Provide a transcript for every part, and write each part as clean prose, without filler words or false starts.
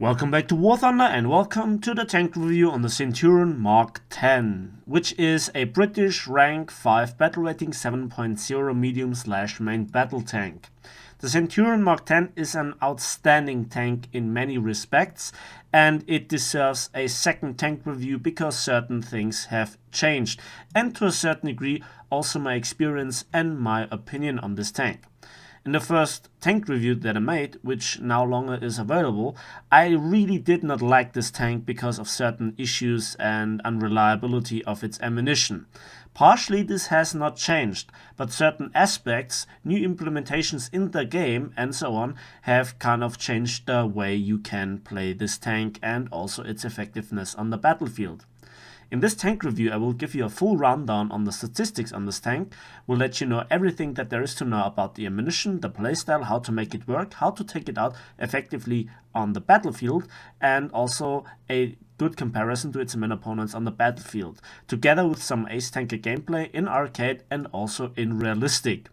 Welcome back to War Thunder and welcome to the tank review on the Centurion Mk, which is a British rank 5 battle rating 7.0 medium/main battle tank. The Centurion Mk is an outstanding tank in many respects, and it deserves a second tank review because certain things have changed, and to a certain degree also my experience and my opinion on this tank. In the first tank review that I made, which no longer is available, I really did not like this tank because of certain issues and unreliability of its ammunition. Partially this has not changed, but certain aspects, new implementations in the game and so on have kind of changed the way you can play this tank and also its effectiveness on the battlefield. In this tank review, I will give you a full rundown on the statistics on this tank, will let you know everything that there is to know about the ammunition, the playstyle, how to make it work, how to take it out effectively on the battlefield, and also a good comparison to its main opponents on the battlefield, together with some ace tanker gameplay in arcade and also in realistic.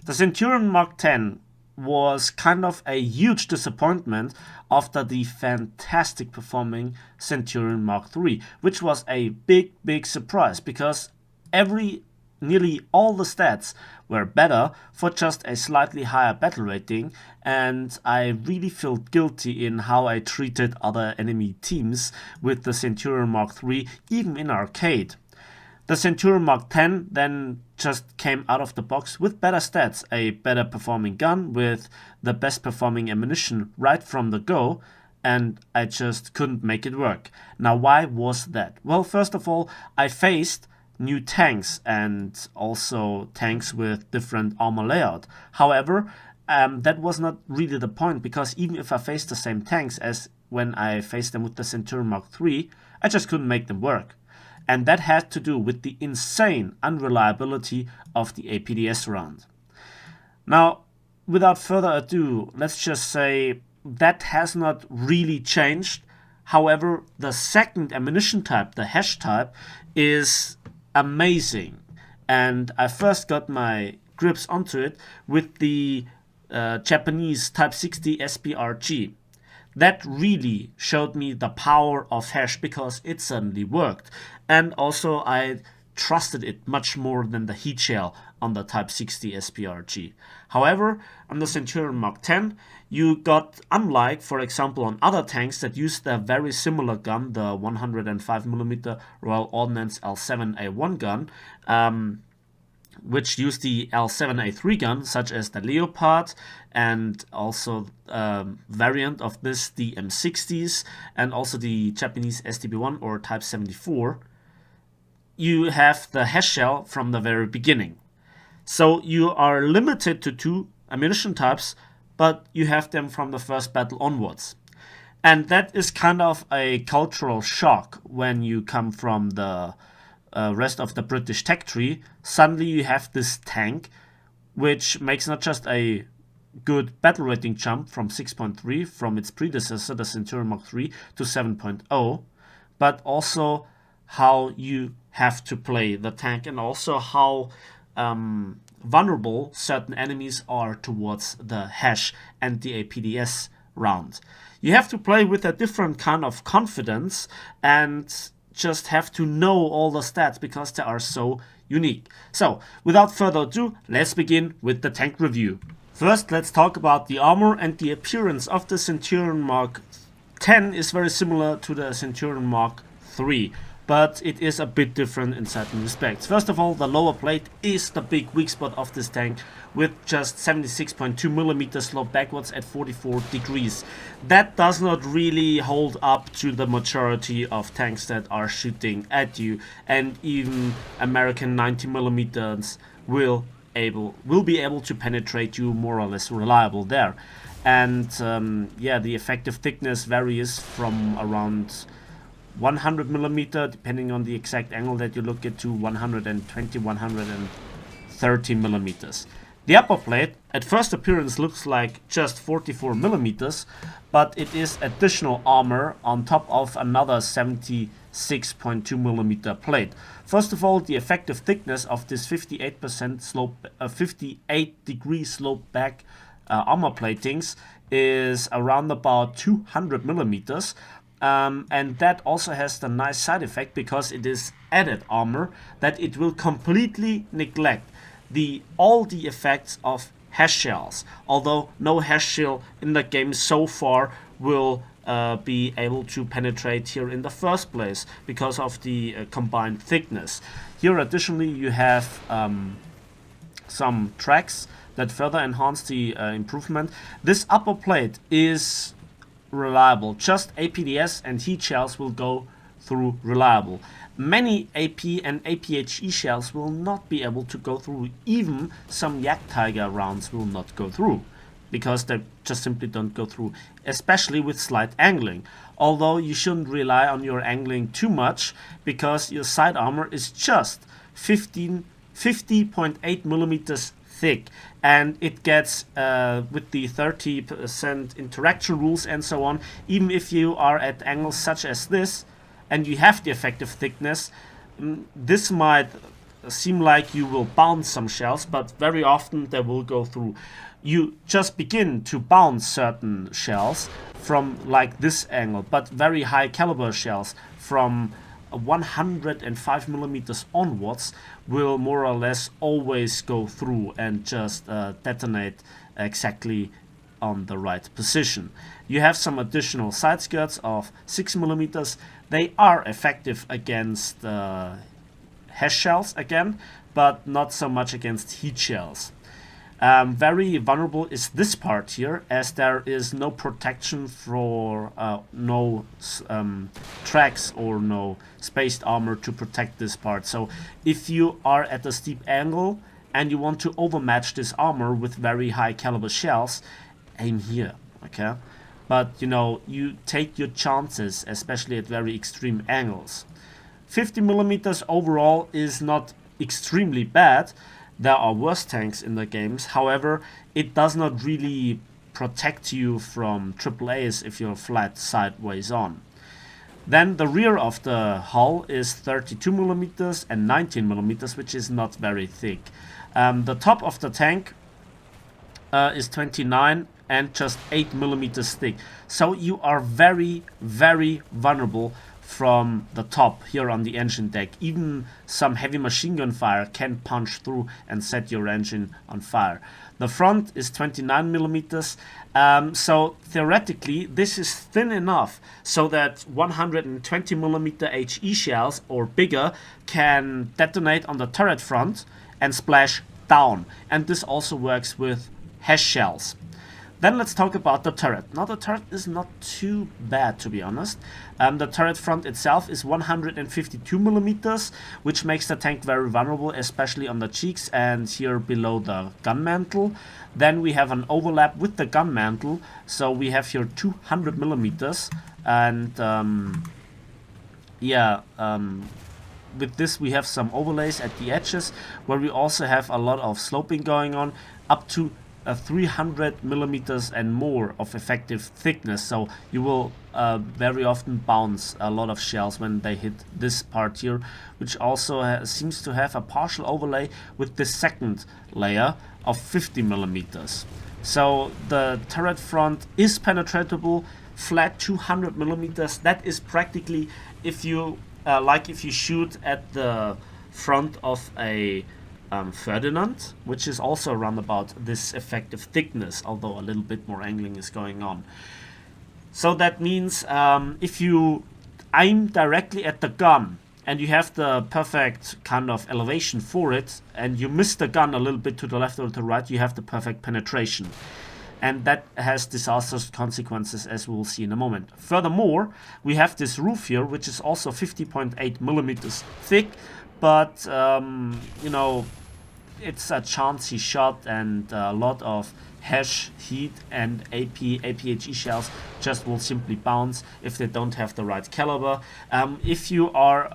The Centurion Mk was kind of a huge disappointment after the fantastic performing Centurion Mk, which was a big surprise because nearly all the stats were better for just a slightly higher battle rating, and I really felt guilty in how I treated other enemy teams with the Centurion Mk, even in arcade. The Centurion Mk then just came out of the box with better stats, a better performing gun with the best performing ammunition right from the go, and I just couldn't make it work. Now why was that? Well, first of all, I faced new tanks and also tanks with different armor layout. However, that was not really the point, because even if I faced the same tanks as when I faced them with the Centurion Mk, I just couldn't make them work. And that had to do with the insane unreliability of the APDS round. Now, without further ado, let's just say that has not really changed. However, the second ammunition type, the Hesh type, is amazing. And I first got my grips onto it with the Japanese Type 60 SPRG. That really showed me the power of Hesh because it suddenly worked. And also I trusted it much more than the heat shell on the Type 60 SPRG. However, on the Centurion Mk, you got, unlike for example on other tanks that used a very similar gun, the 105mm Royal Ordnance L7A1 gun, which used the L7A3 gun, such as the Leopard, and also variant of this, the M60s, and also the Japanese STB1 or Type 74, you have the Hesh shell from the very beginning. So you are limited to two ammunition types, but you have them from the first battle onwards. And that is kind of a cultural shock when you come from the rest of the British tech tree. Suddenly you have this tank which makes not just a good battle rating jump from 6.3 from its predecessor, the Centurion Mk, to 7.0, but also how you have to play the tank and also how vulnerable certain enemies are towards the Hesh and the APDS round. You have to play with a different kind of confidence and just have to know all the stats because they are so unique. So, without further ado, let's begin with the tank review. First, let's talk about the armor, and the appearance of the Centurion Mk is very similar to the Centurion Mk, but it is a bit different in certain respects. First of all, the lower plate is the big weak spot of this tank, with just 76.2mm slope backwards at 44 degrees. That does not really hold up to the majority of tanks that are shooting at you, and even American 90mm will be able to penetrate you more or less reliable there. And yeah, the effective thickness varies from around 100mm, depending on the exact angle that you look at, to 120, 130mm. The upper plate at first appearance looks like just 44mm, but it is additional armor on top of another 76.2mm plate. First of all, the effective thickness of this 58% slope, 58 degree slope back armor platings is around about 200 millimeters. And that also has the nice side effect, because it is added armor, that it will completely neglect all the effects of Hesh shells. Although no Hesh shell in the game so far will be able to penetrate here in the first place because of the combined thickness. Here additionally you have some tracks that further enhance the improvement. This upper plate is reliable. Just APDS and heat shells will go through reliable. Many AP and APHE shells will not be able to go through. Even some Yak Tiger rounds will not go through, because they just simply don't go through, especially with slight angling. Although you shouldn't rely on your angling too much, because your side armor is just 50.8 millimeters thick, and it gets with the 30% interaction rules and so on, even if you are at angles such as this and you have the effective thickness, this might seem like you will bounce some shells, but very often they will go through. You just begin to bounce certain shells from like this angle, but very high caliber shells from 105 millimeters onwards will more or less always go through and just detonate exactly on the right position. You have some additional side skirts of 6 millimeters. They are effective against Hesh shells again, but not so much against heat shells. Very vulnerable is this part here, as there is no protection for no tracks or no spaced armor to protect this part. So if you are at a steep angle and you want to overmatch this armor with very high caliber shells, aim here, okay? But you know, you take your chances, especially at very extreme angles. 50 millimeters overall is not extremely bad. There are worse tanks in the games. However, it does not really protect you from AAAs if you're flat sideways on. Then the rear of the hull is 32 millimeters and 19 millimeters, which is not very thick. The top of the tank is 29 and just 8 millimeters thick. So you are very, very vulnerable from the top here on the engine deck. Even some heavy machine gun fire can punch through and set your engine on fire. The front is 29 millimeters, so theoretically this is thin enough so that 120 millimeter HE shells or bigger can detonate on the turret front and splash down, and this also works with Hesh shells. Then let's talk about the turret. Now the turret is not too bad, to be honest. The turret front itself is 152 millimeters, which makes the tank very vulnerable, especially on the cheeks and here below the gun mantle. Then we have an overlap with the gun mantle, so we have here 200 millimeters, and with this we have some overlays at the edges, where we also have a lot of sloping going on, up to 300 millimeters and more of effective thickness. So you will very often bounce a lot of shells when they hit this part here, which also seems to have a partial overlay with the second layer of 50 millimeters. So the turret front is penetratable, flat 200 millimeters. That is practically, if you if you shoot at the front of a Ferdinand, which is also around about this effective thickness, although a little bit more angling is going on. So that means if you aim directly at the gun and you have the perfect kind of elevation for it, and you miss the gun a little bit to the left or to the right, you have the perfect penetration. And that has disastrous consequences, as we'll see in a moment. Furthermore, we have this roof here, which is also 50.8 millimeters thick, but you know, it's a chancy shot, and a lot of Hesh, heat, and APHE shells just will simply bounce if they don't have the right caliber. If you are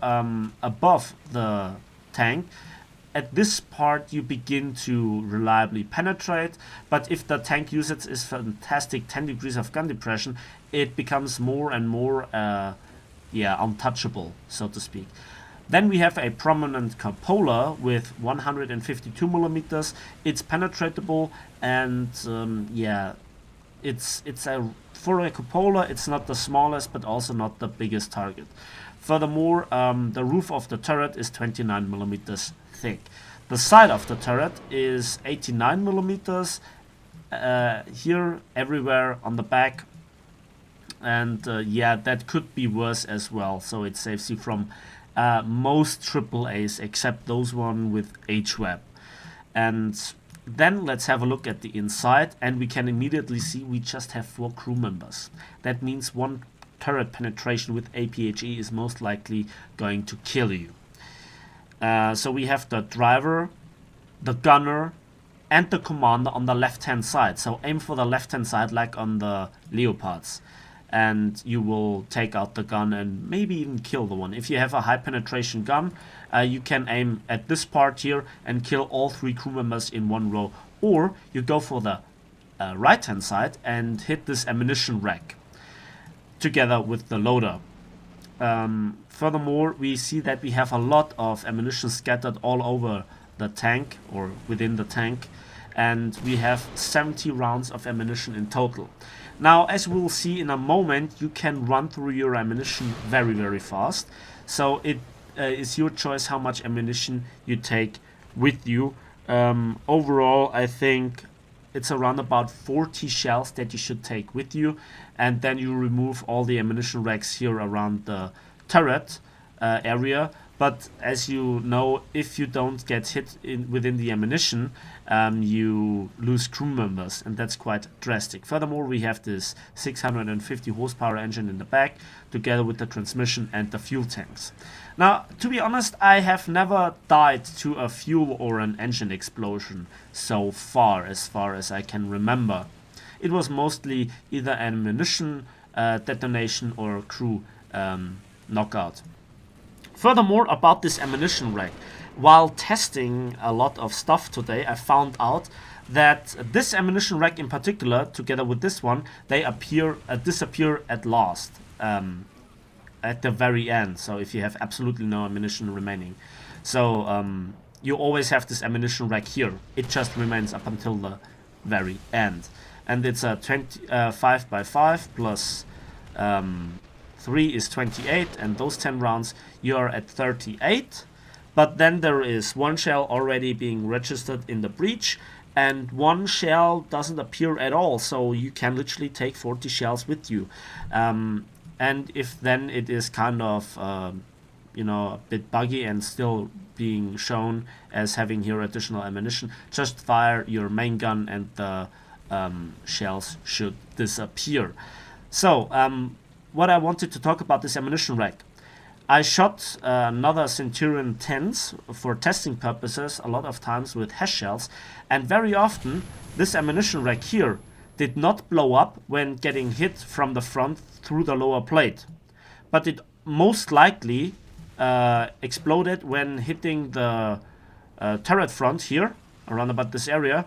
above the tank, at this part you begin to reliably penetrate, but if the tank usage is fantastic, 10 degrees of gun depression, it becomes more and more untouchable, so to speak. Then we have a prominent cupola with 152 millimeters. It's penetratable, and yeah, it's for a cupola, it's not the smallest but also not the biggest target. Furthermore, the roof of the turret is 29 millimeters thick. The side of the turret is 89 millimeters. Here, everywhere on the back, and yeah, that could be worse as well. So it saves you from most AAAs except those one with HWAP. And then let's have a look at the inside, and we can immediately see we just have 4 crew members. That means one turret penetration with APHE is most likely going to kill you. So we have the driver, the gunner, and the commander on the left hand side. So aim for the left hand side like on the Leopards, and you will take out the gun and maybe even kill the one. If you have a high penetration gun, you can aim at this part here and kill all 3 crew members in one row. Or you go for the right hand side and hit this ammunition rack together with the loader. Furthermore, we see that we have a lot of ammunition scattered all over the tank or within the tank, and we have 70 rounds of ammunition in total. Now, as we'll see in a moment, you can run through your ammunition very fast, so it is your choice how much ammunition you take with you. Overall, I think it's around about 40 shells that you should take with you, and then you remove all the ammunition racks here around the turret area. But as you know, if you don't get hit within the ammunition, you lose crew members, and that's quite drastic. Furthermore, we have this 650 horsepower engine in the back, together with the transmission and the fuel tanks. Now, to be honest, I have never died to a fuel or an engine explosion so far as I can remember. It was mostly either ammunition detonation or crew knockout. Furthermore, about this ammunition rack, while testing a lot of stuff today, I found out that this ammunition rack in particular, together with this one, they disappear at last, at the very end. So if you have absolutely no ammunition remaining, so you always have this ammunition rack here. It just remains up until the very end, and it's a 5x5 plus 3 is 28, and those 10 rounds you are at 38. But then there is 1 shell already being registered in the breach, and 1 shell doesn't appear at all, so you can literally take 40 shells with you. And if then it is kind of you know, a bit buggy and still being shown as having here additional ammunition, just fire your main gun and the shells should disappear. So what I wanted to talk about this ammunition rack. I shot another Centurion 10s for testing purposes a lot of times with Hesh shells, and very often this ammunition rack here did not blow up when getting hit from the front through the lower plate, but it most likely exploded when hitting the turret front here around about this area,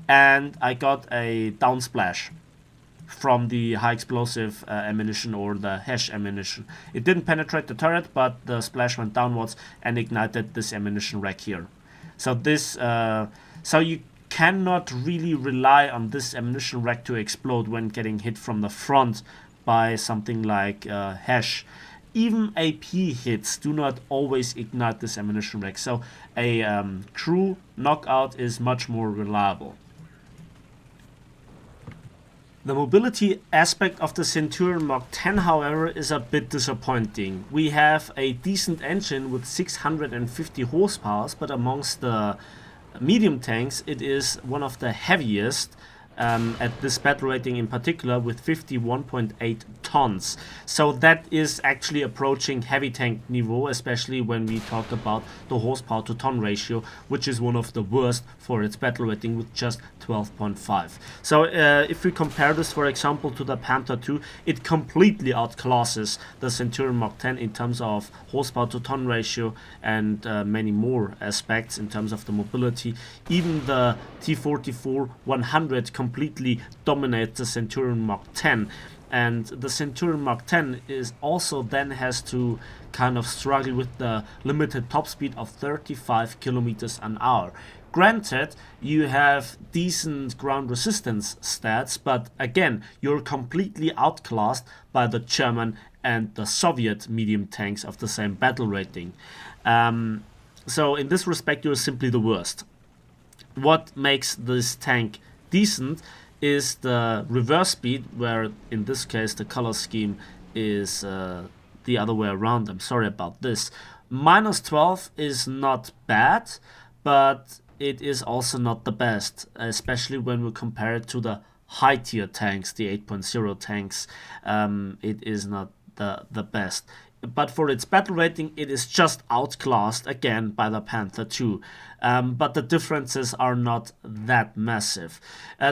and I got a down splash from the high explosive ammunition or the Hesh ammunition. It didn't penetrate the turret, but the splash went downwards and ignited this ammunition rack here. So this, so you cannot really rely on this ammunition rack to explode when getting hit from the front by something like Hesh. Even AP hits do not always ignite this ammunition rack, so a crew knockout is much more reliable. The mobility aspect of the Centurion Mk, however, is a bit disappointing. We have a decent engine with 650 horsepower, but amongst the medium tanks it is one of the heaviest at this battle rating in particular, with 51.8 tons. So that is actually approaching heavy tank niveau, especially when we talk about the horsepower to ton ratio, which is one of the worst for its battle rating with just 12.5. So if we compare this, for example, to the Panther II, it completely outclasses the Centurion Mk in terms of horsepower to ton ratio and many more aspects in terms of the mobility. Even the T-44-100 completely dominates the Centurion Mk. And the Centurion Mk is also then has to kind of struggle with the limited top speed of 35 kilometers an hour. Granted, you have decent ground resistance stats, but again, you're completely outclassed by the German and the Soviet medium tanks of the same battle rating. So in this respect, you're simply the worst. What makes this tank decent is the reverse speed, where in this case the color scheme is the other way around. I'm sorry about this. Minus 12 is not bad, but it is also not the best, especially when we compare it to the high tier tanks, the 8.0 tanks. It is not the best. But for its battle rating, it is just outclassed again by the Panther II. But the differences are not that massive.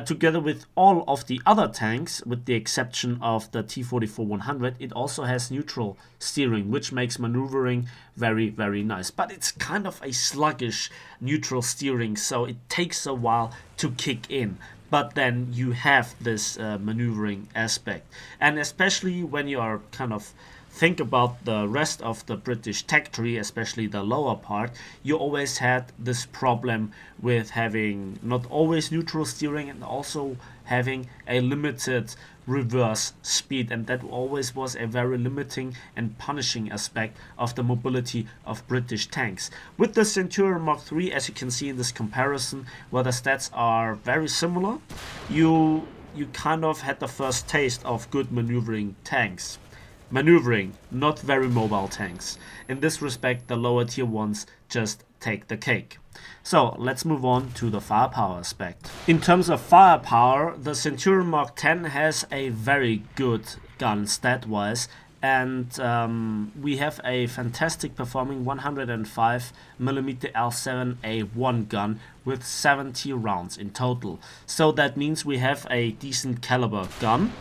Together with all of the other tanks, with the exception of the T-44-100, it also has neutral steering, which makes maneuvering very, very nice. But it's kind of a sluggish neutral steering, so it takes a while to kick in. But then you have this maneuvering aspect. And especially when you are kind of think about the rest of the British tech tree, especially the lower part, you always had this problem with having not always neutral steering and also having a limited reverse speed, and that always was a very limiting and punishing aspect of the mobility of British tanks. With the Centurion Mk3, as you can see in this comparison, where the stats are very similar, you kind of had the first taste of good maneuvering tanks. Maneuvering, not very mobile tanks. In this respect, the lower tier ones just take the cake. So let's move on to the firepower aspect. In terms of firepower, the Centurion Mk has a very good gun stat-wise, and we have a fantastic performing 105mm L7A1 gun with 70 rounds in total. So that means we have a decent caliber gun.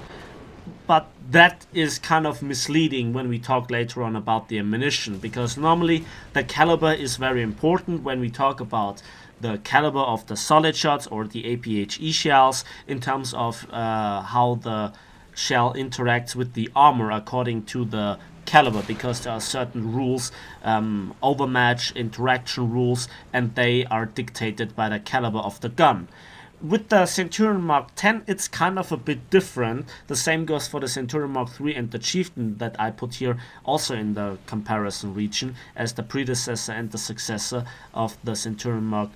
But that is kind of misleading when we talk later on about the ammunition, because normally the caliber is very important when we talk about the caliber of the solid shots or the APHE shells in terms of how the shell interacts with the armor according to the caliber, because there are certain rules, overmatch interaction rules, and they are dictated by the caliber of the gun. With the Centurion Mk, it's kind of a bit different. The same goes for the Centurion Mk3 and the Chieftain that I put here also in the comparison region as the predecessor and the successor of the Centurion Mk.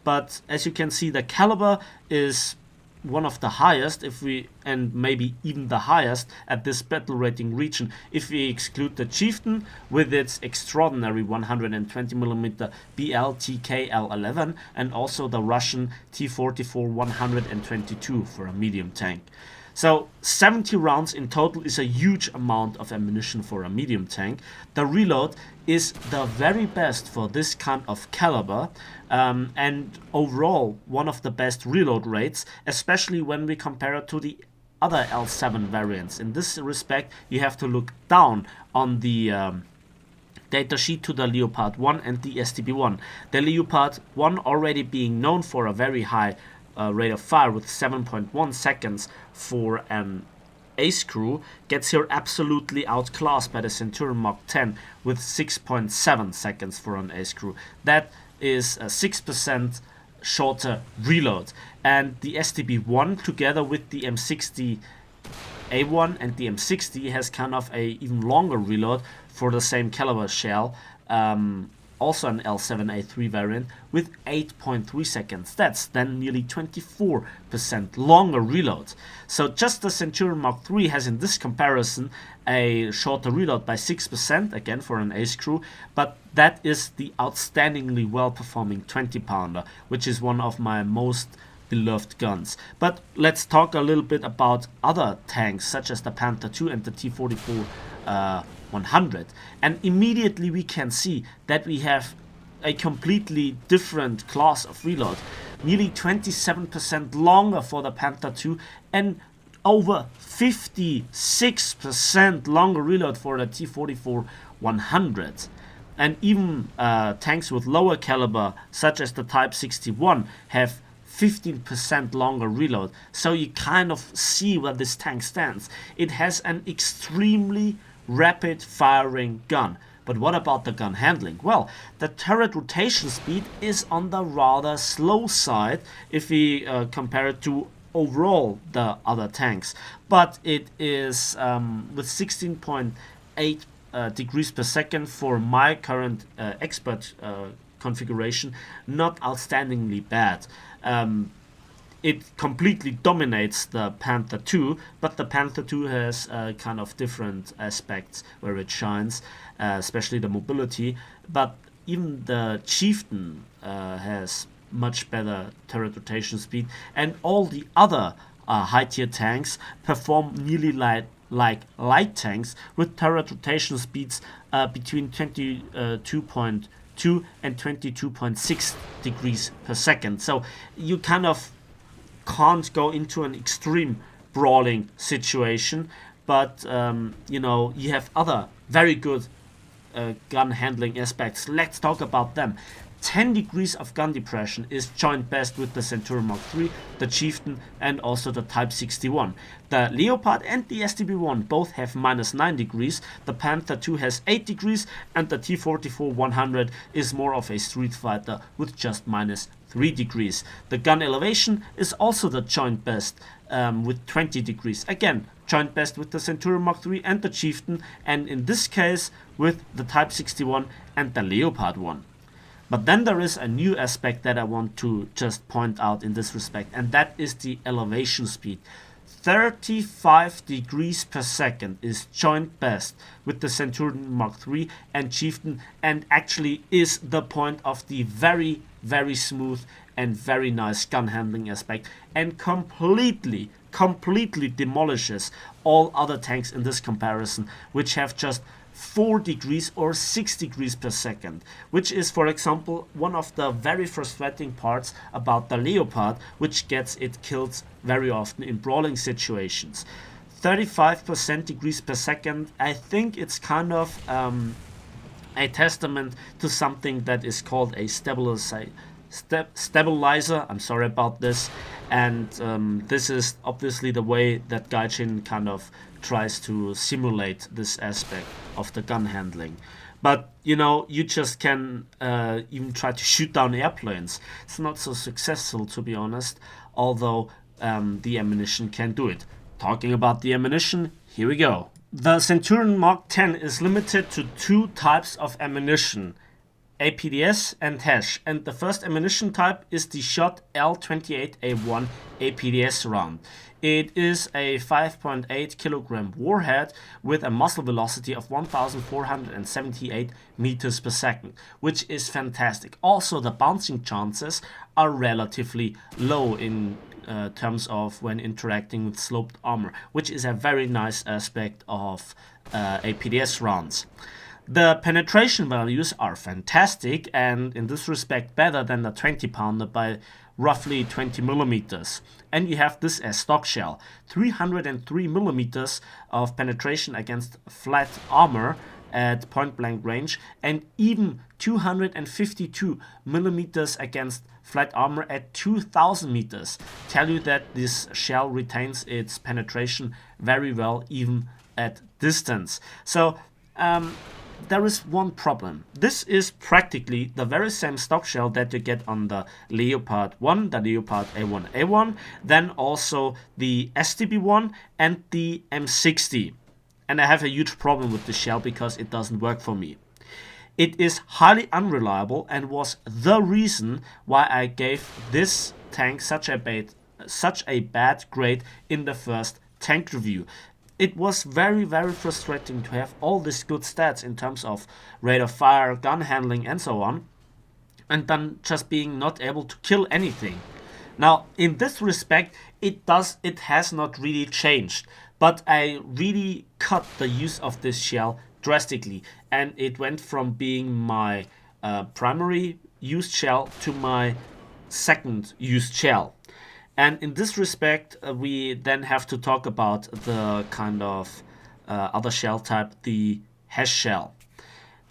But as you can see, the caliber is one of the highest, and maybe even the highest at this battle rating region, if we exclude the Chieftain with its extraordinary 120mm BLTK-L11 and also the Russian T-44-122 for a medium tank. So 70 rounds in total is a huge amount of ammunition for a medium tank. The reload is the very best for this kind of caliber, and overall one of the best reload rates, especially when we compare it to the other L7 variants. In this respect, you have to look down on the datasheet to the Leopard 1 and the STB-1. The Leopard 1 already being known for a very high rate of fire with 7.1 seconds for an ace crew, gets here absolutely outclassed by the Centurion Mk with 6.7 seconds for an ace crew. That is a 6% shorter reload, and the STB-1 together with the M60A1 and the M60 has kind of a even longer reload for the same caliber shell, also an L7A3 variant with 8.3 seconds. That's then nearly 24% longer reload. So just the Centurion Mk3 has in this comparison a shorter reload by 6%, again for an ace crew, but that is the outstandingly well-performing 20-pounder, which is one of my most beloved guns. But let's talk a little bit about other tanks such as the Panther II and the T-44-100, and immediately we can see that we have a completely different class of reload. Nearly 27% longer for the Panther II and over 56% longer reload for the T-44-100. And even tanks with lower caliber such as the Type 61 have 15% longer reload. So you kind of see where this tank stands. It has an extremely rapid firing gun. But what about the gun handling? Well, the turret rotation speed is on the rather slow side if we compare it to overall the other tanks. But it is with 16.8 degrees per second for my current expert configuration, not outstandingly bad. It completely dominates the Panther 2, but the Panther 2 has kind of different aspects where it shines, especially the mobility. But even the Chieftain has much better turret rotation speed, and all the other high tier tanks perform nearly like light tanks with turret rotation speeds between 22.2 and 22.6 degrees per second. So you kind of can't go into an extreme brawling situation, but you know, you have other very good gun handling aspects. Let's talk about them. 10 degrees of gun depression is joint best with the Centurion Mk, the Chieftain, and also the Type 61. The Leopard and the STB-1 both have -9 degrees, the Panther 2 has 8 degrees, and the T-44-100 is more of a street fighter with just -3 degrees. The gun elevation is also the joint best with 20 degrees. Again, joint best with the Centurion Mk and the Chieftain, and in this case with the Type 61 and the Leopard 1. But then there is a new aspect that I want to just point out in this respect, and that is the elevation speed. 35 degrees per second is joint best with the Centurion Mk and Chieftain, and actually is the point of the very, very smooth and very nice gun handling aspect, and completely demolishes all other tanks in this comparison, which have just 4 degrees or 6 degrees per second, which is, for example, one of the very frustrating parts about the Leopard, which gets it killed very often in brawling situations. 35% degrees per second, I think it's kind of a testament to something that is called a stabilizer. I'm sorry about this, and this is obviously the way that Gaijin kind of tries to simulate this aspect of the gun handling. But you know, you just can even try to shoot down airplanes. It's not so successful, to be honest, although the ammunition can do it. Talking about the ammunition, here we go. The Centurion Mk is limited to 2 types of ammunition, APDS and Hesh, and the first ammunition type is the shot L28A1 APDS round. It is a 5.8 kilogram warhead with a muzzle velocity of 1478 meters per second, which is fantastic. Also, the bouncing chances are relatively low in terms of when interacting with sloped armor, which is a very nice aspect of APDS rounds. The penetration values are fantastic, and in this respect better than the 20 pounder by roughly 20 millimeters. And you have this as stock shell, 303 millimeters of penetration against flat armor at point blank range, and even 252 millimeters against flat armor at 2000 meters. Tell you that this shell retains its penetration very well even at distance. So there is one problem. This is practically the very same stock shell that you get on the Leopard 1, the Leopard A1A1, then also the STB1 and the M60. And I have a huge problem with this shell because it doesn't work for me. It is highly unreliable and was the reason why I gave this tank such a bad grade in the first tank review. It was very, very frustrating to have all these good stats in terms of rate of fire, gun handling, and so on, and then just being not able to kill anything. Now, in this respect, it has not really changed, but I really cut the use of this shell drastically, and it went from being my primary used shell to my second used shell. And in this respect, we then have to talk about the kind of other shell type, the Hesh shell.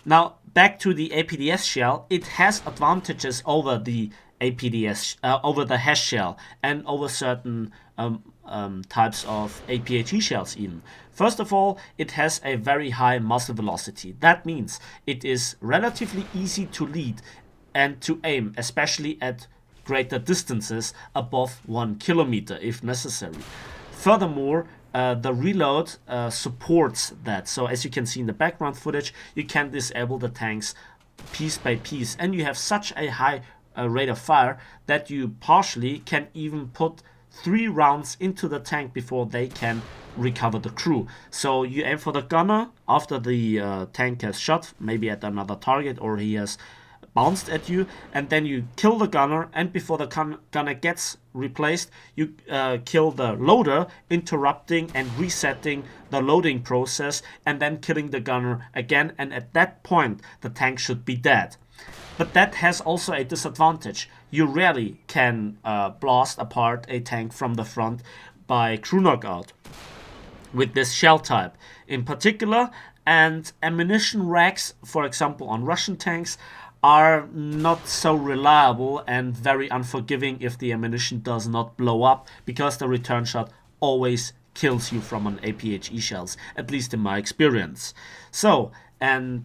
Now, back to the APDS shell, it has advantages over the APDS, over the Hesh shell, and over certain types of APHE shells even. First of all, it has a very high muzzle velocity. That means it is relatively easy to lead and to aim, especially at greater distances above 1 kilometer if necessary. Furthermore, the reload supports that. So as you can see in the background footage, you can disable the tanks piece by piece, and you have such a high rate of fire that you partially can even put 3 rounds into the tank before they can recover the crew. So you aim for the gunner after the tank has shot, maybe at another target, or he has bounced at you, and then you kill the gunner, and before the gunner gets replaced, you kill the loader, interrupting and resetting the loading process, and then killing the gunner again, and at that point the tank should be dead. But that has also a disadvantage. You rarely can blast apart a tank from the front by crew knockout with this shell type in particular, and ammunition racks, for example on Russian tanks, are not so reliable and very unforgiving if the ammunition does not blow up, because the return shot always kills you from an APHE shells, at least in my experience. So, and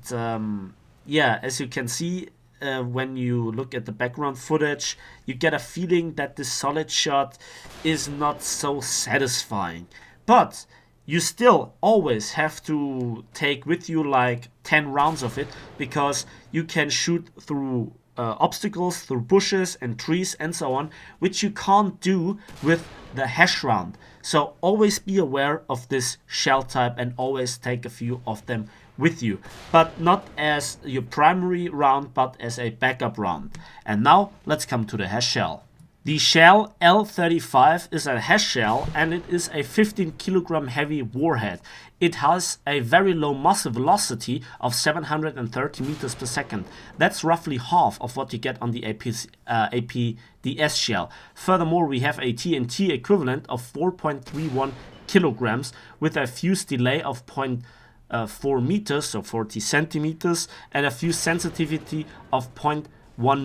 yeah, as you can see, when you look at the background footage, you get a feeling that this solid shot is not so satisfying. But you still always have to take with you like 10 rounds of it, because you can shoot through obstacles, through bushes and trees and so on, which you can't do with the Hesh round. So always be aware of this shell type and always take a few of them with you, but not as your primary round, but as a backup round. And now let's come to the Hesh shell. The shell L35 is a Hesh shell, and it is a 15 kilogram heavy warhead. It has a very low muzzle velocity of 730 meters per second. That's roughly half of what you get on the APDS shell. Furthermore, we have a TNT equivalent of 4.31 kilograms with a fuse delay of 0.4 meters, so 40 centimeters, and a fuse sensitivity of 0.1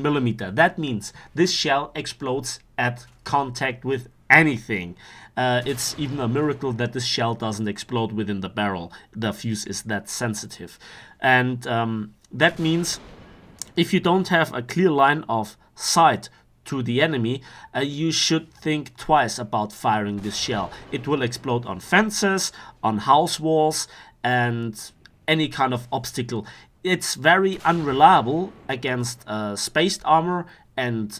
millimeter. That means this shell explodes at contact with anything. It's even a miracle that this shell doesn't explode within the barrel. The fuse is that sensitive. And that means if you don't have a clear line of sight to the enemy, you should think twice about firing this shell. It will explode on fences, on house walls, and any kind of obstacle. It's very unreliable against spaced armor and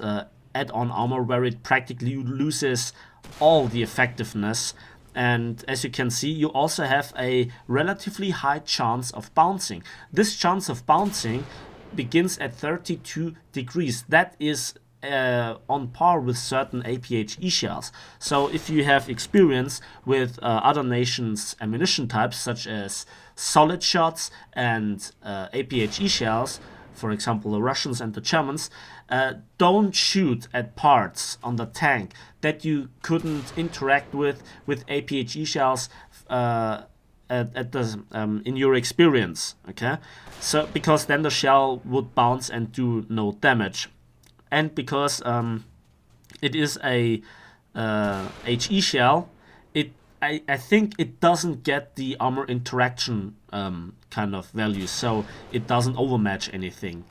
add-on armor, where it practically loses all the effectiveness. And as you can see, you also have a relatively high chance of bouncing. This chance of bouncing begins at 32 degrees. That is on par with certain APHE shells. So if you have experience with other nations' ammunition types, such as solid shots and APHE shells, for example the Russians and the Germans, don't shoot at parts on the tank that you couldn't interact with APHE shells in your experience, okay? So because then the shell would bounce and do no damage. And because it is a HE shell, I think it doesn't get the armor interaction kind of value, so it doesn't overmatch anything.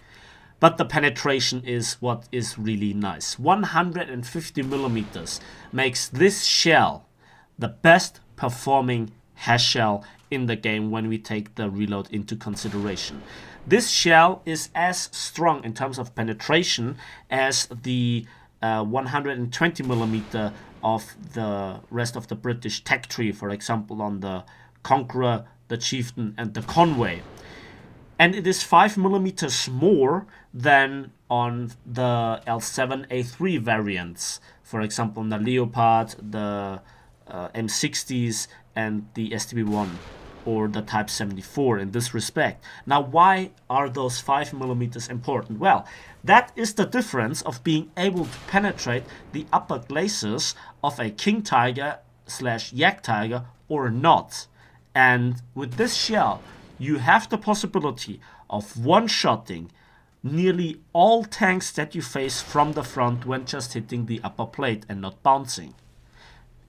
But the penetration is what is really nice. 150 millimeters makes this shell the best performing Hesh shell in the game when we take the reload into consideration. This shell is as strong in terms of penetration as the 120 millimeter of the rest of the British tech tree, for example on the Conqueror, the Chieftain and the Conway. And it is 5 millimeters more than on the L7A3 variants, for example on the Leopard, the M60s and the STB1 or the Type 74 in this respect. Now, why are those 5 millimeters important? Well, that is the difference of being able to penetrate the upper glacis of a King Tiger / Yak Tiger or not. And with this shell, you have the possibility of one-shotting nearly all tanks that you face from the front when just hitting the upper plate and not bouncing.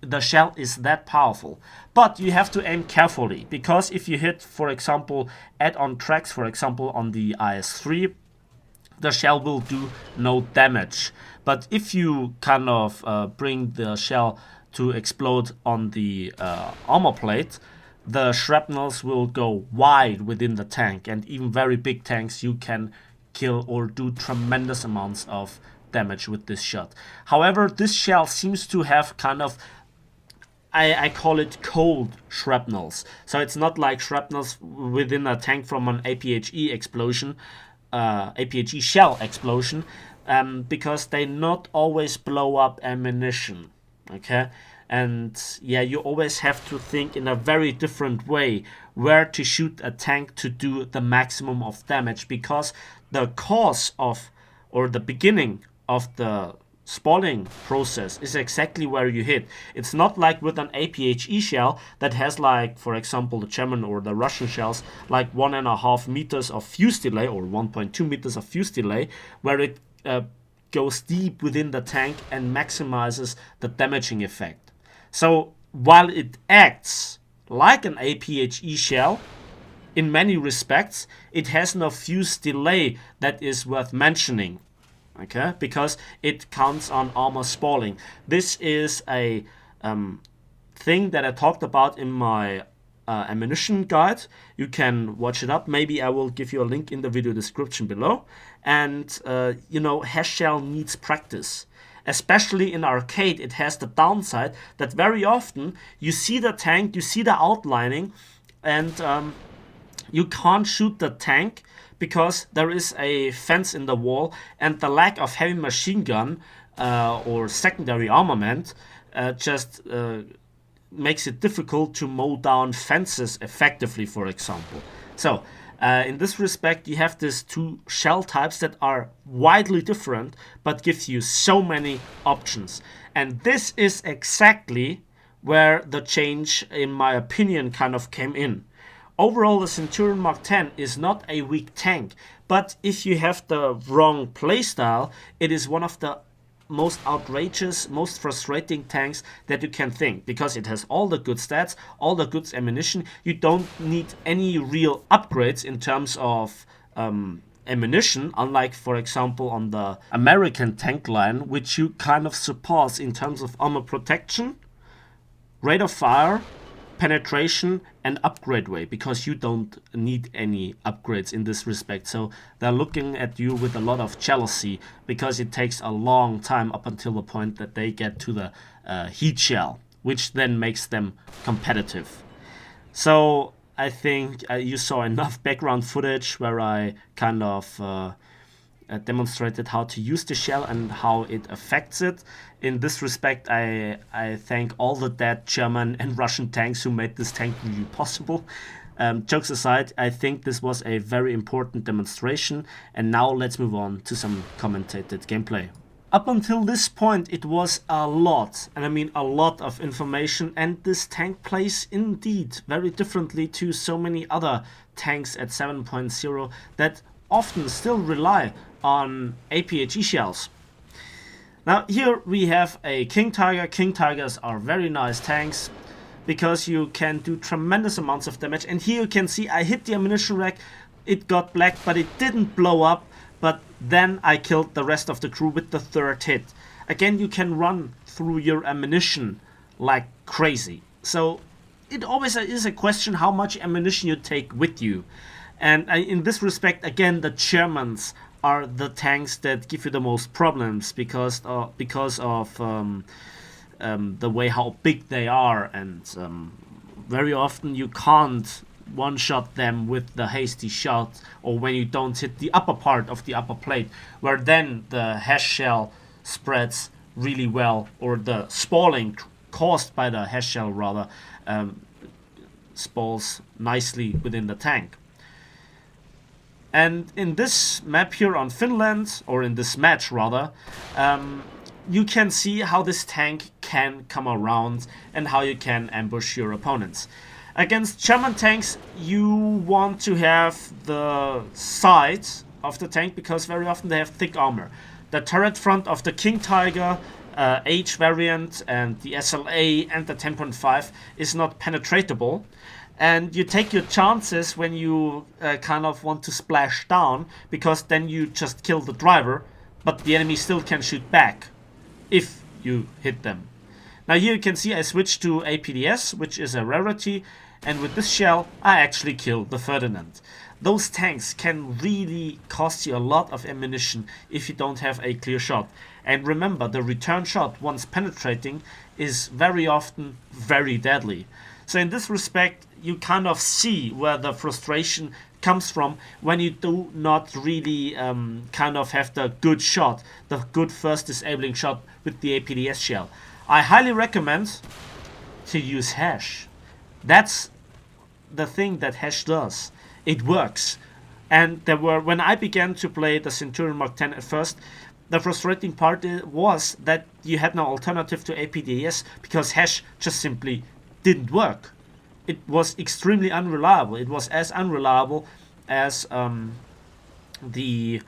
The shell is that powerful, but you have to aim carefully, because if you hit, for example, add-on tracks, for example on the IS-3, the shell will do no damage. But if you kind of bring the shell to explode on the armor plate, the shrapnels will go wide within the tank, and even very big tanks you can kill or do tremendous amounts of damage with this shot. However, this shell seems to have kind of, I call it cold shrapnels. So it's not like shrapnels within a tank from an APHE explosion, APHE shell explosion, because they not always blow up ammunition. Okay, and yeah, you always have to think in a very different way where to shoot a tank to do the maximum of damage, because the cause of, or the beginning of the spawning process is exactly where you hit. It's not like with an APHE shell that has, like, for example, the German or the Russian shells, like 1.5 meters of fuse delay or 1.2 meters of fuse delay, where it goes deep within the tank and maximizes the damaging effect. So while it acts like an APHE shell, in many respects, it has no fuse delay that is worth mentioning. Okay, because it counts on armor spalling. This is a thing that I talked about in my ammunition guide. You can watch it up. Maybe I will give you a link in the video description below. And you know, Hesh shell needs practice. Especially in arcade, it has the downside that very often you see the tank, you see the outlining, and you can't shoot the tank because there is a fence in the wall, and the lack of heavy machine gun or secondary armament just makes it difficult to mow down fences effectively, for example. So in this respect, you have these two shell types that are widely different but gives you so many options. And this is exactly where the change, in my opinion, kind of came in. Overall, the Centurion Mk is not a weak tank, but if you have the wrong playstyle, it is one of the most outrageous, most frustrating tanks that you can think, because it has all the good stats, all the good ammunition. You don't need any real upgrades in terms of ammunition, unlike, for example, on the American tank line, which you kind of surpass in terms of armor protection, rate of fire, penetration, and upgrade way, because you don't need any upgrades in this respect. So they're looking at you with a lot of jealousy, because it takes a long time up until the point that they get to the heat shell, which then makes them competitive. So I think you saw enough background footage where I kind of demonstrated how to use the shell and how it affects it. In this respect, I thank all the dead German and Russian tanks who made this tank review possible. Jokes aside, I think this was a very important demonstration, and now let's move on to some commentated gameplay. Up until this point, it was a lot, and I mean a lot of information, and this tank plays indeed very differently to so many other tanks at 7.0 that often still rely on APHE shells. Now here we have a King Tiger. King Tigers are very nice tanks because you can do tremendous amounts of damage, and here you can see I hit the ammunition rack, it got black, but it didn't blow up, but then I killed the rest of the crew with the third hit. Again, you can run through your ammunition like crazy, so it always is a question how much ammunition you take with you. And in this respect, again, the Germans are the tanks that give you the most problems because of the way how big they are, and very often you can't one-shot them with the hasty shot, or when you don't hit the upper part of the upper plate, where then the Hesh shell spreads really well, or the spalling caused by the Hesh shell rather spalls nicely within the tank. And in this map here on Finland, or in this match rather, you can see how this tank can come around and how you can ambush your opponents. Against German tanks, you want to have the sight of the tank because very often they have thick armor. The turret front of the King Tiger H variant and the SLA and the 10.5 is not penetratable, and you take your chances when you kind of want to splash down, because then you just kill the driver, but the enemy still can shoot back if you hit them. Now here you can see I switched to APDS, which is a rarity, and with this shell I actually killed the Ferdinand. Those tanks can really cost you a lot of ammunition if you don't have a clear shot. And remember, the return shot, once penetrating, is very often very deadly. So in this respect, you kind of see where the frustration comes from when you do not really kind of have the good shot, the good first disabling shot with the APDS shell. I highly recommend to use Hesh. That's the thing that Hesh does. It works. And there were, when I began to play the Centurion Mk at first, the frustrating part was that you had no alternative to APDS because Hesh just simply didn't work. It was extremely unreliable. It was as unreliable as the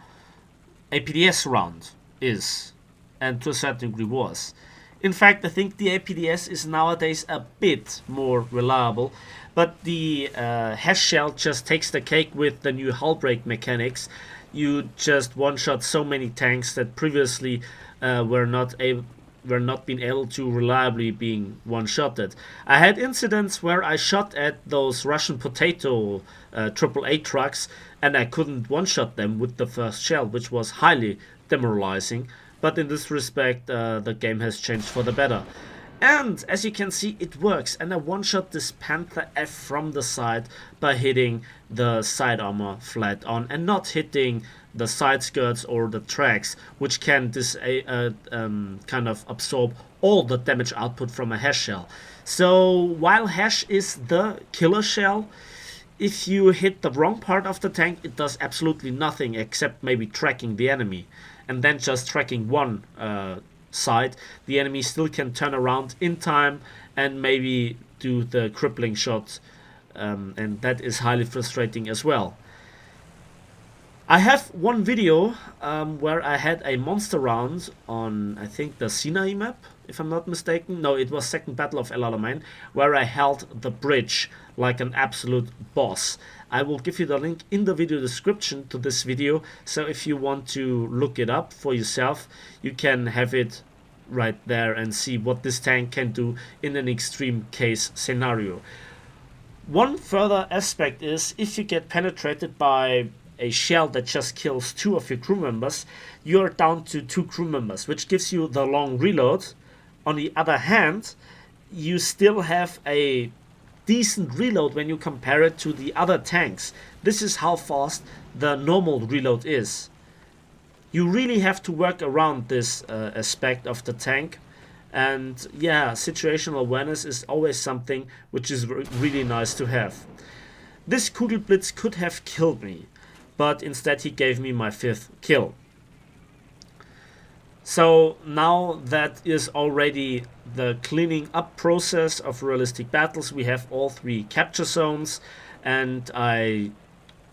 APDS round is, and to a certain degree was. In fact, I think the APDS is nowadays a bit more reliable, but the Hesh shell just takes the cake with the new hull break mechanics. You just one-shot so many tanks that previously were not being able to reliably being one-shotted. I had incidents where I shot at those Russian potato AAA trucks and I couldn't one-shot them with the first shell, which was highly demoralizing. But in this respect, the game has changed for the better. And as you can see, it works. And I one-shot this Panther F from the side by hitting the side armor flat on and not hitting the side skirts or the tracks, which can kind of absorb all the damage output from a Hesh shell. So while Hesh is the killer shell, if you hit the wrong part of the tank, it does absolutely nothing except maybe tracking the enemy. And then just tracking one side, the enemy still can turn around in time and maybe do the crippling shot, and that is highly frustrating as well. I have one video where I had a monster round on, I think, the Sinai map, if I'm not mistaken. No, it was Second Battle of El Alamein, where I held the bridge like an absolute boss. I will give you the link in the video description to this video, so if you want to look it up for yourself, you can have it right there and see what this tank can do in an extreme case scenario. One further aspect is, if you get penetrated by a shell that just kills 2 of your crew members, you're down to 2 crew members, which gives you the long reload. On the other hand, you still have a decent reload when you compare it to the other tanks. This is how fast the normal reload is. You really have to work around this aspect of the tank, and yeah, situational awareness is always something which is really nice to have. This Kugelblitz could have killed me, but instead he gave me my 5th kill. So now that is already the cleaning up process of realistic battles. We have all 3 capture zones, and I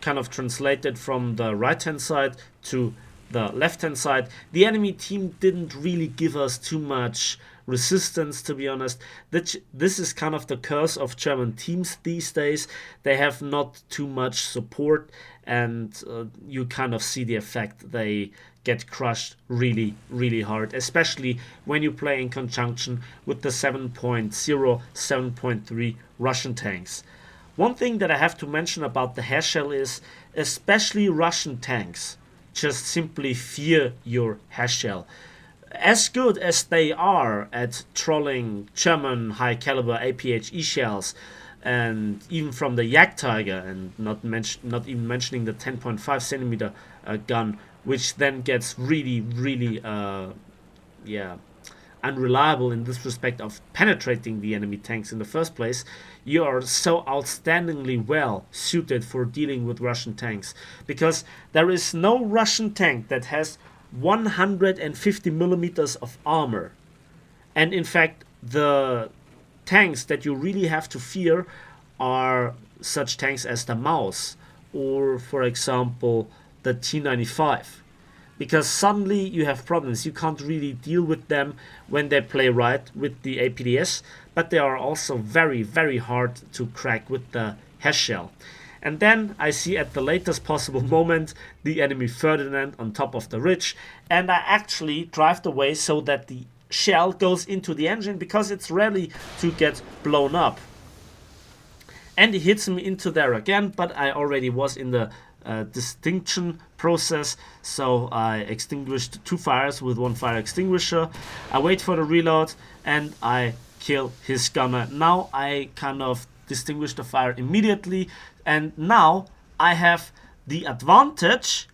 kind of translated from the right hand side to the left hand side. The enemy team didn't really give us too much resistance, to be honest. This is kind of the curse of German teams these days. They have not too much support, and you kind of see the effect. They get crushed really, really hard, especially when you play in conjunction with the 7.0, 7.3 Russian tanks. One thing that I have to mention about the Hesh shell is, especially Russian tanks just simply fear your Hesh shell. As good as they are at trolling German high caliber APHE shells, and even from the Yak Tiger, and not even mentioning the 10.5 centimeter gun, which then gets really, really unreliable in this respect of penetrating the enemy tanks in the first place. You are so outstandingly well suited for dealing with Russian tanks, because there is no Russian tank that has 150 millimeters of armor. And in fact, the tanks that you really have to fear are such tanks as the Mouse, or for example the T95. Because suddenly you have problems. You can't really deal with them when they play right with the APDS, but they are also very, very hard to crack with the Hesh shell. And then I see at the latest possible moment the enemy Ferdinand on top of the ridge, and I actually drive the way so that the shell goes into the engine because it's ready to get blown up. And he hits me into there again, but I already was in the distinction process, so I extinguished 2 fires with 1 fire extinguisher. I wait for the reload and I kill his gunner. Now I kind of distinguish the fire immediately, and now I have the advantage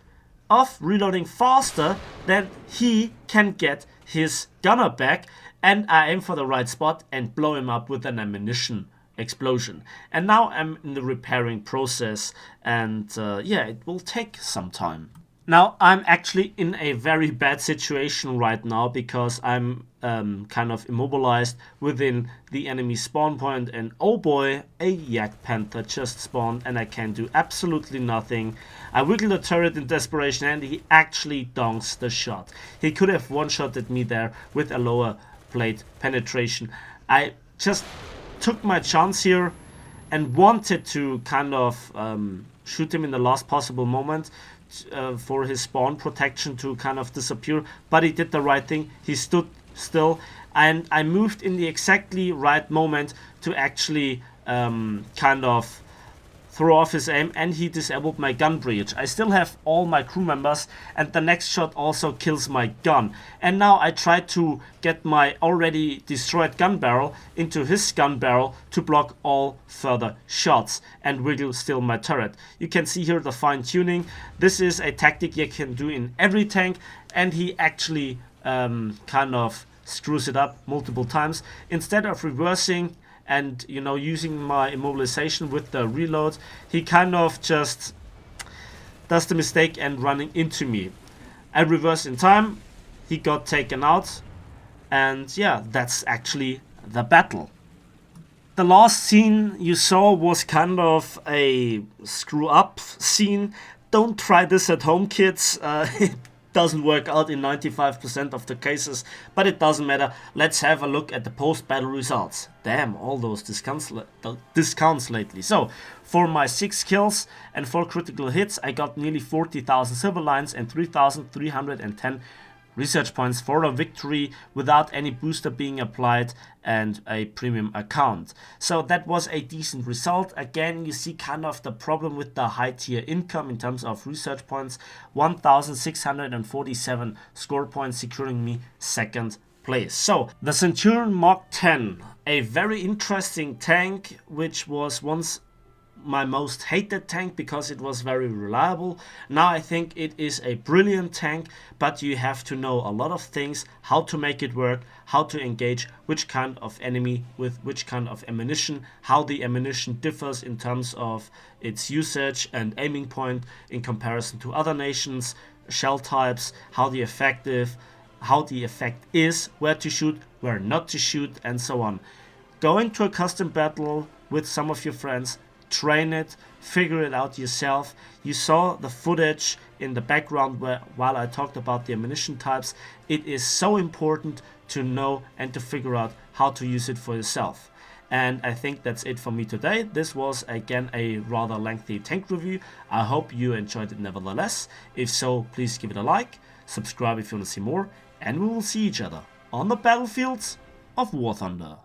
of reloading faster than he can get his gunner back, and I aim for the right spot and blow him up with an ammunition explosion. And now I'm in the repairing process, and yeah, it will take some time. Now I'm actually in a very bad situation right now because I'm kind of immobilized within the enemy spawn point, and oh boy, a Yak Panther just spawned and I can do absolutely nothing. I wiggle the turret in desperation and he actually donks the shot. He could have one-shotted me there with a lower plate penetration. I just took my chance here and wanted to kind of shoot him in the last possible moment for his spawn protection to kind of disappear, but he did the right thing. He stood still and I moved in the exactly right moment to actually kind of throw off his aim, and he disabled my gun breach. I still have all my crew members, and the next shot also kills my gun. And now I try to get my already destroyed gun barrel into his gun barrel to block all further shots and wiggle still my turret. You can see here the fine tuning. This is a tactic you can do in every tank, and he actually kind of screws it up multiple times. Instead of reversing and, you know, using my immobilization with the reload, he kind of just does the mistake and running into me. I reverse in time, he got taken out, and yeah, that's actually the battle. The last scene you saw was kind of a screw up scene. Don't try this at home, kids. It doesn't work out in 95% of the cases, but it doesn't matter. Let's have a look at the post-battle results. Damn, all those discounts lately. So, for my 6 kills and 4 critical hits, I got nearly 40,000 silver lines and 3,310 research points for a victory without any booster being applied and a premium account. So that was a decent result. Again, you see kind of the problem with the high tier income in terms of research points. 1,647 score points securing me 2nd place. So the Centurion Mk, a very interesting tank, which was once my most hated tank because it was very reliable. Now I think it is a brilliant tank, but you have to know a lot of things, how to make it work, how to engage which kind of enemy with which kind of ammunition, how the ammunition differs in terms of its usage and aiming point in comparison to other nations, shell types, how the effect is, where to shoot, where not to shoot, and so on. Go into a custom battle with some of your friends, train it, figure it out yourself. You saw the footage in the background while I talked about the ammunition types. It is so important to know and to figure out how to use it for yourself. And I think that's it for me today. This was again a rather lengthy tank review. I hope you enjoyed it nevertheless. If so, please give it a like, subscribe if you want to see more, and we will see each other on the battlefields of War Thunder.